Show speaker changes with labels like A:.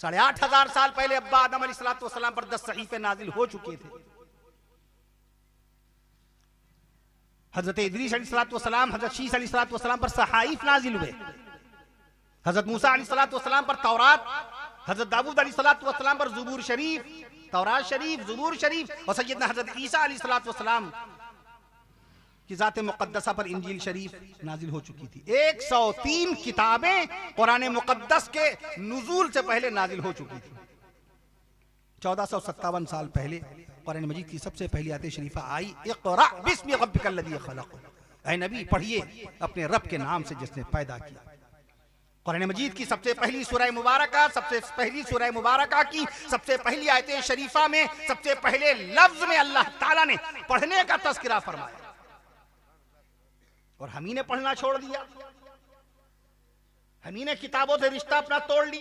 A: 8,500 साल पहले अब्बा आदम अलैहिस्सलाम पर 10 सहीफे नाजिल हो चुके थे। हजरत इदरीस अलैहिस्सलाम, हजरत शीस अलैहिस्सलाम पर सहाइफ नाजिल हुए। हजरत मूसा अलैहिस्सलाम पर तौरात, हजरत दाऊद अलैहिस्सलाम पर ज़बूर शरीफ, तौरात शरीफ, ज़बूर शरीफ, और सैयदना हजरत ईसा अलैहिस्सलाम की ज़ात मुक़द्दसा पर इंजील शरीफ नाजिल हो चुकी थी। 103 किताबें कुरान मुक़द्दस के नुज़ूल से पहले नाजिल हो चुकी थी। 1457 साल पहले कुरान मजीद की सबसे पहली आयत शरीफा आई, इक़रा बिस्मि रब्बिकल्लज़ी खलक़। ऐ नबी पढ़िए अपने रब के नाम से जिसने पैदा किया। कुरान मजीद की सबसे पहली सूरह मुबारका की सबसे पहली आयत शरीफा में सबसे पहले लफ्ज में अल्लाह ताला ने पढ़ने का तज़किरा फरमाया, और हम ही ने पढ़ना छोड़ दिया। हम ही ने किताबों से रिश्ता अपना तोड़ लिया।